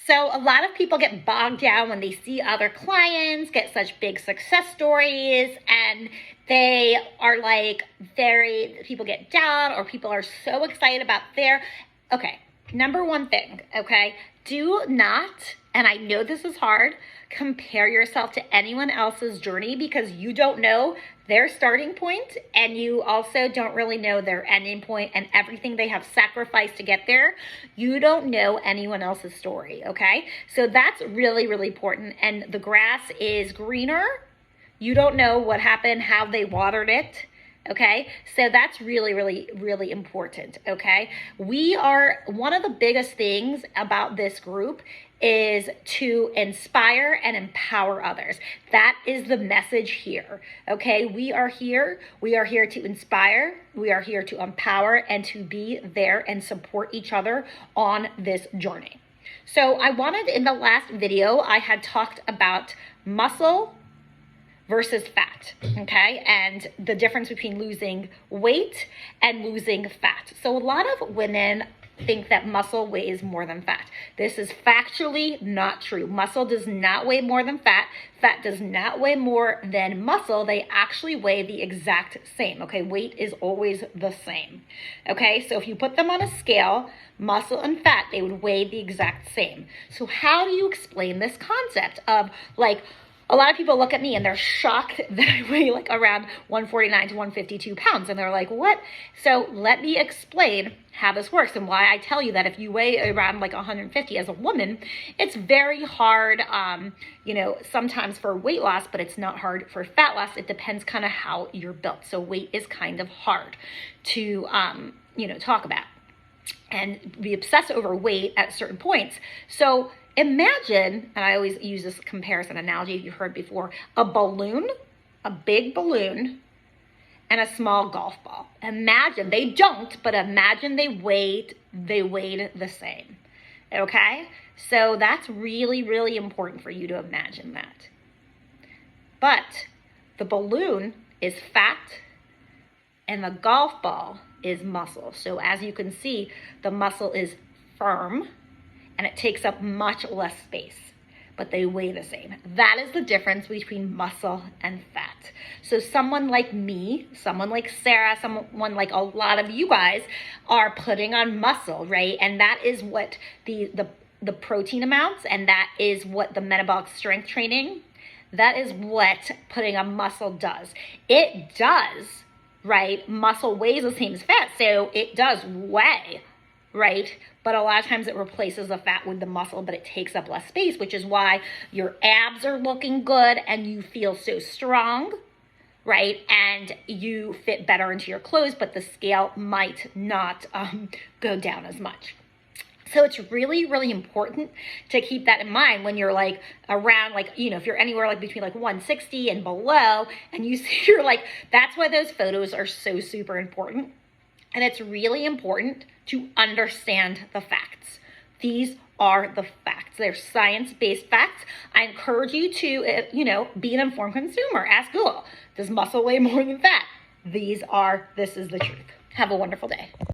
So a lot of people get bogged down when they see other clients get such big success stories, and they are like people get down, or people are so excited about okay, number one thing, okay, do not, and I know this is hard, compare yourself to anyone else's journey, because you don't know their starting point, and you also don't really know their ending point and everything they have sacrificed to get there. You don't know anyone else's story, okay? So that's really, really important. And the grass is greener. You don't know what happened, how they watered it. Okay, so that's really, really, really important. Okay, one of the biggest things about this group is to inspire and empower others. That is the message here. Okay, we are here to inspire, we are here to empower, and to be there and support each other on this journey. So in the last video, I had talked about muscle versus fat, okay? And the difference between losing weight and losing fat. So a lot of women think that muscle weighs more than fat. This is factually not true. Muscle does not weigh more than fat. Fat does not weigh more than muscle. They actually weigh the exact same, okay? Weight is always the same, okay? So if you put them on a scale, muscle and fat, they would weigh the exact same. So how do you explain this concept of, like, a lot of people look at me and they're shocked that I weigh like around 149 to 152 pounds. And they're like, what? So let me explain how this works and why I tell you that if you weigh around like 150 as a woman, it's very hard, sometimes for weight loss, but it's not hard for fat loss. It depends kind of how you're built. So weight is kind of hard to, talk about and be obsessed over weight at certain points. So imagine, and I always use this comparison analogy you've heard before, a balloon, a big balloon, and a small golf ball. Imagine, they don't, but imagine they weighed the same, okay? So that's really, really important for you to imagine that. But the balloon is fat and the golf ball is muscle. So as you can see, the muscle is firm and it takes up much less space, but they weigh the same. That is the difference between muscle and fat. So someone like me, someone like Sarah, someone like a lot of you guys are putting on muscle, right? And that is what the protein amounts, and that is what the metabolic strength training, that is what putting on muscle does. It does, right? Muscle weighs the same as fat, so it does weigh, right? But a lot of times it replaces the fat with the muscle, but it takes up less space, which is why your abs are looking good and you feel so strong, right? And you fit better into your clothes, but the scale might not go down as much. So it's really, really important to keep that in mind when you're like around, like, if you're anywhere like between like 160 and below, and you see you're like, that's why those photos are so super important. And it's really important to understand the facts. These are the facts. They're science-based facts. I encourage you to, be an informed consumer. Ask Google, does muscle weigh more than fat? This is the truth. Have a wonderful day.